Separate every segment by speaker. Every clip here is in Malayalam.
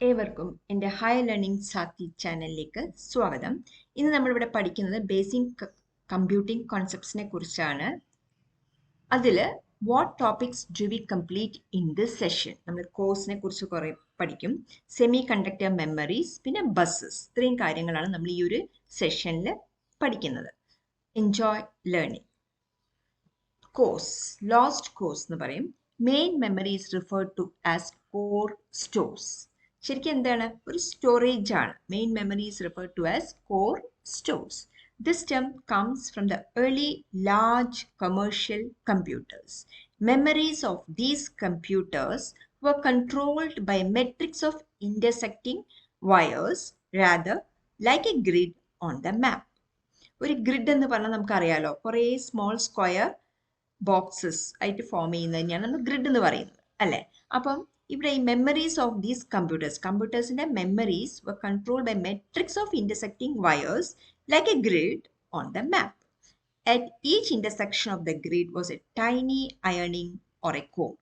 Speaker 1: ഏവർക്കും എൻ്റെ ഹയർ ലേണിംഗ് സാത്തി ചാനലിലേക്ക് സ്വാഗതം. ഇന്ന് നമ്മളിവിടെ പഠിക്കുന്നത് ബേസിക് കമ്പ്യൂട്ടിംഗ് കോൺസെപ്റ്റ്സിനെ കുറിച്ചാണ്. അതിൽ what topics do we complete in this session? നമ്മൾ കോഴ്സിനെ കുറിച്ച് കുറേ പഠിക്കും. സെമി കണ്ടക്ടർ മെമ്മറീസ്, പിന്നെ ബസ്സസ്, ഇത്രയും കാര്യങ്ങളാണ് നമ്മൾ ഈ ഒരു സെഷനിൽ പഠിക്കുന്നത്. Enjoy learning. Course, lost course എന്ന് പറയും. Main memory is referred to as core stores. ശരിക്കും എന്താണ്? ഒരു സ്റ്റോറേജ് ആണ്. Main memory is referred to as core stores. This term comes from the early large commercial computers. Memories of these computers were controlled by a matrix of intersecting wires, rather like a grid on the map. ഒരു ഗ്രിഡ് എന്ന് പറഞ്ഞാൽ നമുക്കറിയാലോ, കുറേ സ്മോൾ സ്ക്വയർ ബോക്സസ് ആയിട്ട് ഫോം ചെയ്യുന്നത് തന്നെയാണ് നമ്മൾ ഗ്രിഡ് എന്ന് പറയുന്നത്, അല്ലേ? അപ്പം ഇവിടെ ഈ മെമ്മറീസ് ഓഫ് ദീസ് കമ്പ്യൂട്ടേഴ്സിന്റെ memories were controlled by matrix of intersecting wires like a grid on the map. At each intersection of the grid was a tiny ironing or a core.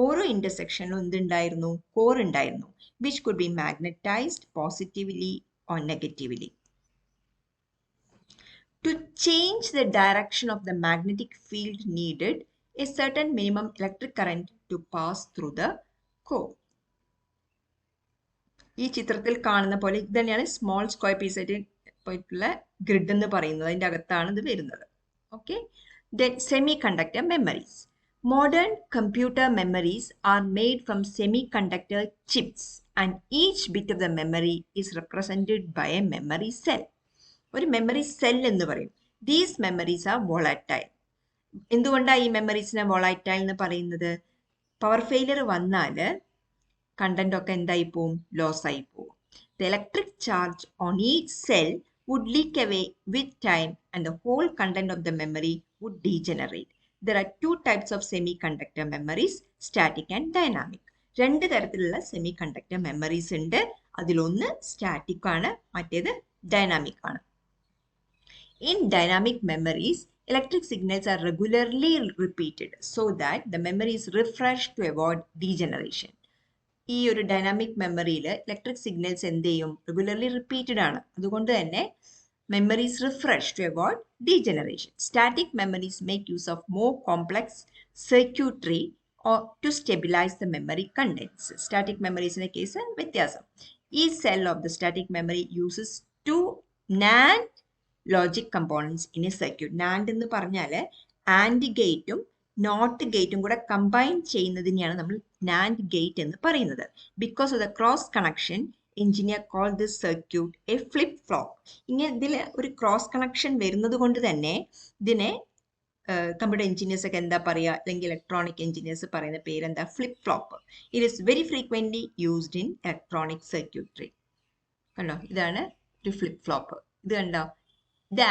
Speaker 1: ഓരോ ഇന്റർസെക്ഷനിലും എന്തുണ്ടായിരുന്നു? കോർ ഉണ്ടായിരുന്നു, which could be magnetized positively or negatively. To change the direction of the magnetic field needed a certain minimum electric current to pass through the core. ഈ ചിത്രത്തിൽ കാണുന്ന പോലെ ഇത് തന്നെയാണ് സ്മോൾ സ്ക്വയർ പീസ് ആയിട്ട് പോയിട്ടുള്ള ഗ്രിഡ് എന്ന് പറയുന്നത്. അതിൻ്റെ അകത്താണ് ഇത് വരുന്നത്. Okay. Then semi conductor memories. Modern computer memories are made from semiconductor chips and each bit of the memory is represented by a memory cell. ഒരു മെമ്മറി സെൽ എന്ന് പറയും. These memories are volatile. എന്തുകൊണ്ടാണ് ഈ മെമ്മറീസിനെ വോളറ്റൈൽ എന്ന് പറയുന്നത്? പവർ ഫെയിലിയർ വന്നാൽ കണ്ടന്റ് ഒക്കെ എന്തായി പോവും? ലോസ് ആയി പോവും. The electric charge on each cell would leak away with time and the whole content of the memory would degenerate. There are two types of semiconductor memories, static and dynamic. രണ്ട് തരത്തിലുള്ള സെമി കണ്ടക്ടർ മെമ്മറീസ് ഉണ്ട്. അതിലൊന്ന് സ്റ്റാറ്റിക് ആണ്, മറ്റേത് ഡൈനാമിക് ആണ്. In dynamic memories, electric signals are regularly repeated so that the memory is refreshed to avoid degeneration. ഈ ഒരു ഡൈനാമിക് മെമ്മറിയിൽ ഇലക്ട്രിക് സിഗ്നൽസ് എന്ത് ചെയ്യും? റെഗുലർലി റിപ്പീറ്റഡ് ആണ്. അതുകൊണ്ട് തന്നെ memory is refresh to avoid degeneration. Static memories make use of more complex circuitry to stabilise the memory contents. Static മെമ്മറീസിന്റെ കേസ് വ്യത്യാസം. ഈ cell of the static memory uses two NAND logic components in a circuit. NAND എന്ന് പറഞ്ഞാൽ ആൻഡ് ഗേറ്റും നോട്ട് ഗേറ്റും കൂടെ കമ്പൈൻ ചെയ്യുന്നതിനെയാണ് നമ്മൾ നാൻഡ് ഗേറ്റ് എന്ന് പറയുന്നത്. Because of the cross connection, engineer call this circuit A flip flop. ഇങ്ങനെ ഇതിൽ ഒരു ക്രോസ് കണക്ഷൻ വരുന്നത് കൊണ്ട് തന്നെ ഇതിനെ കമ്പ്യൂട്ടർ എഞ്ചിനീയേഴ്സ് ഒക്കെ എന്താ പറയുക, അല്ലെങ്കിൽ ഇലക്ട്രോണിക് എഞ്ചിനീയേഴ്സ് പറയുന്ന പേരെന്താ? Flip flop. It is very frequently used in electronic circuitry. കണ്ടോ, ഇതാണ് ഒരു ഫ്ലിപ്പ് ഫ്ലോപ്പ്. ഇത് കണ്ടോ, ഇത്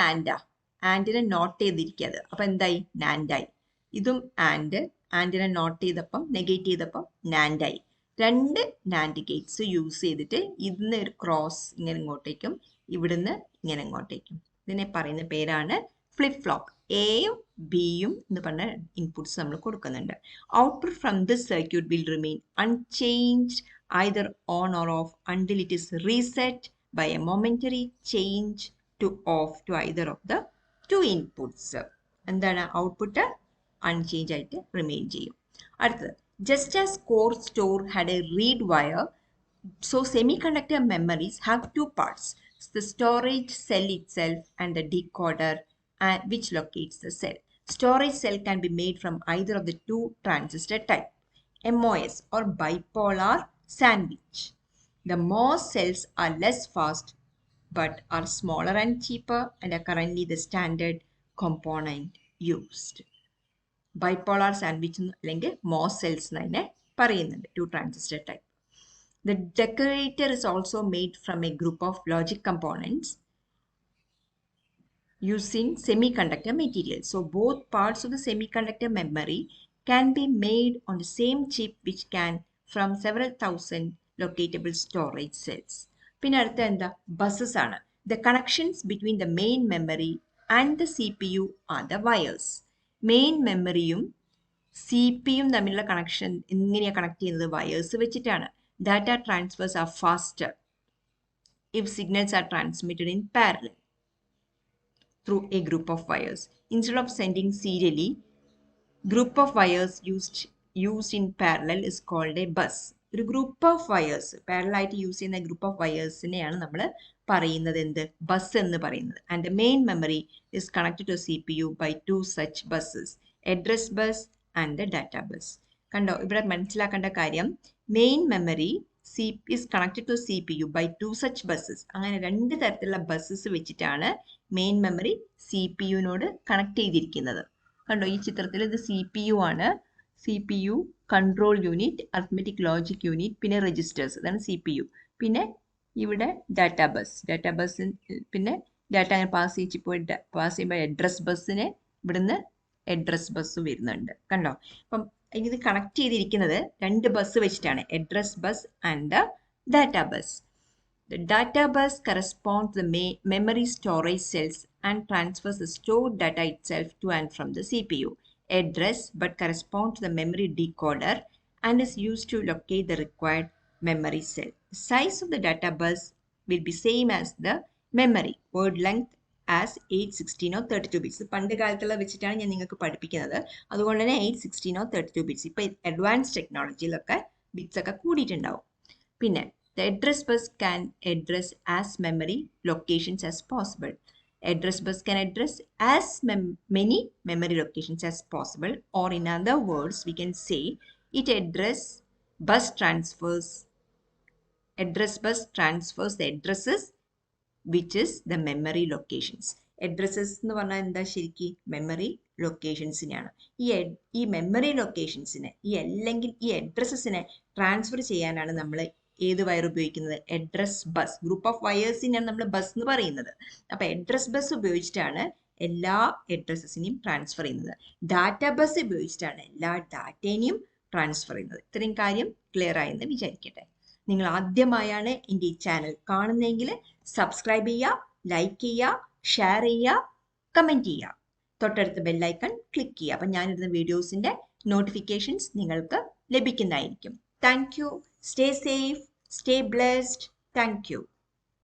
Speaker 1: ആൻഡിനെ നോട്ട് ചെയ്തിരിക്കുന്നത്. അപ്പം എന്തായി? നാൻഡായി. ഇതും ആൻഡിനെ നോട്ട് ചെയ്തപ്പം നെഗേറ്റ് ചെയ്തപ്പം നാൻഡായി. രണ്ട് നാൻഡ് ഗേറ്റ്സ് യൂസ് ചെയ്തിട്ട് ഇതിന്ന് ഒരു ക്രോസ് ഇങ്ങനെ ഇങ്ങോട്ടേക്കും ഇവിടുന്ന് ഇങ്ങനെ ഇങ്ങോട്ടേക്കും. ഇതിനെ പറയുന്ന പേരാണ് ഫ്ലിപ്പ് ഫ്ലോപ്പ്. എയും ബിയും എന്ന് പറഞ്ഞ ഇൻപുട്സ് നമ്മൾ കൊടുക്കുന്നുണ്ട്. Output from this circuit will remain unchanged either on or off until it is reset by a momentary change to off to either of the two inputs. എന്താണ്? ഔട്ട്പുട്ട് അൺചേഞ്ച് ആയിട്ട് റിമെയിൻ ചെയ്യും. അടുത്തത്, just as core store had a read wire, so semiconductor memories have two parts: the storage cell itself and the decoder which locates the cell. Storage cell can be made from either of the two transistor type, MOS or bipolar sandwich. The MOS cells are less fast but are smaller and cheaper and are currently the standard component used. Bipolar sandwich അല്ലെങ്കിൽ MOS cells എന്നതിനെ പറയുന്നുണ്ട്, two transistor type. The decorator is also made from a group of logic components using semiconductor material. So both parts of the semiconductor memory can be made on the same chip, which can from several thousand locatable storage cells. പിന്നെ അടുത്ത എന്താ? ബസ്സസ് ആണ്. The connections between the main memory and the CPU are the wires. Main മെമ്മറിയും CPU തമ്മിലുള്ള കണക്ഷൻ എങ്ങനെയാണ് കണക്ട് ചെയ്യുന്നത്? വയേഴ്സ് വെച്ചിട്ടാണ്. Data transfers are faster if signals are transmitted in parallel through a group of wires. Instead of sending serially, group of wires used in parallel is called a bus. ഒരു ഗ്രൂപ്പ് ഓഫ് വയേഴ്സ് പാരലൽ ആയിട്ട് യൂസ് ചെയ്യുന്ന ഗ്രൂപ്പ് ഓഫ് വയേഴ്സിനെയാണ് നമ്മൾ പറയുന്നത് എന്ത് ബസ് എന്ന് പറയുന്നത്. And the main memory is connected to CPU by two such buses, address bus and the data bus. കണ്ടോ, ഇവിടെ മനസ്സിലാക്കേണ്ട കാര്യം main memory is connected to CPU by two such buses. അങ്ങനെ രണ്ട് തരത്തിലുള്ള ബസ്സസ് വെച്ചിട്ടാണ് മെയിൻ മെമ്മറി CPUനോട് കണക്ട് ചെയ്തിരിക്കുന്നത്. കണ്ടോ, ഈ ചിത്രത്തിൽ ഇത് CPU ആണ്. CPU control unit, arithmetic logic unit, പിന്നെ രജിസ്റ്റേഴ്സ്, ഇതാണ് CPU. പിന്നെ ഇവിടെ ഡാറ്റാ ബസ്, പിന്നെ ഡാറ്റ അങ്ങനെ പാസ് ചെയ്യുമ്പോൾ അഡ്രസ് ബസ്സിന് ഇവിടുന്ന് അഡ്രസ് ബസ് വരുന്നുണ്ട്. കണ്ടോ, അപ്പം ഇത് കണക്ട് ചെയ്തിരിക്കുന്നത് രണ്ട് ബസ് വെച്ചിട്ടാണ്, address bus and the data bus. The data bus corresponds to the memory storage cells and transfers the stored data itself to and from the CPU. Address but corresponds to the memory decoder and is used to locate the required memory cell. The size of the data bus will be same as the memory. Word length as 816 or 32 bits. പണ്ട് കാലത്തുള്ള വെച്ചിട്ടാണ് ഞാൻ നിങ്ങൾക്ക് പഠിപ്പിക്കുന്നത്. അതുകൊണ്ട് തന്നെ 816 or 32 bits. ഇപ്പോൾ അഡ്വാൻസ് ടെക്നോളജിയിലൊക്കെ ബിറ്റ്സ് ഒക്കെ കൂടിയിട്ടുണ്ടാവും. പിന്നെ the address bus can address as many locations as possible. Address bus can address as many memory locations as possible, or in other words, we can say address bus transfers the addresses which is the memory locations. Addresses എന്ന് പറഞ്ഞാൽ എന്താ ശരിക്കും മെമ്മറി ലൊക്കേഷൻസിനെയാണ്. ഈ മെമ്മറി ലൊക്കേഷൻസിനെ അല്ലെങ്കിൽ ഈ അഡ്രസ്സസിനെ ട്രാൻസ്ഫർ ചെയ്യാനാണ് നമ്മൾ ഏത് വയർ ഉപയോഗിക്കുന്നത്, അഡ്രസ് ബസ്. ഗ്രൂപ്പ് ഓഫ് വയേഴ്സിനെയാണ് നമ്മൾ ബസ് എന്ന് പറയുന്നത്. അപ്പോൾ അഡ്രസ് ബസ് ഉപയോഗിച്ചിട്ടാണ് എല്ലാ അഡ്രസ്സസിനെയും ട്രാൻസ്ഫർ ചെയ്യുന്നത്. ഡാറ്റ ബസ് ഉപയോഗിച്ചിട്ടാണ് എല്ലാ ഡാറ്റേനെയും ട്രാൻസ്ഫർ ചെയ്യുന്നത്. ഇത്രയും കാര്യം ക്ലിയർ ആയെന്ന് വിചാരിക്കട്ടെ. നിങ്ങൾ ആദ്യമായാണ് എൻ്റെ ഈ ചാനൽ കാണുന്നതെങ്കിൽ സബ്സ്ക്രൈബ് ചെയ്യുക, ലൈക്ക് ചെയ്യുക, ഷെയർ ചെയ്യുക, കമൻറ്റ് ചെയ്യുക, തൊട്ടടുത്ത ബെല്ലൈക്കൺ ക്ലിക്ക് ചെയ്യുക. അപ്പം ഞാനിടുന്ന വീഡിയോസിൻ്റെ നോട്ടിഫിക്കേഷൻസ് നിങ്ങൾക്ക് ലഭിക്കുന്നതായിരിക്കും. Thank you. Stay safe. Stay blessed. Thank you.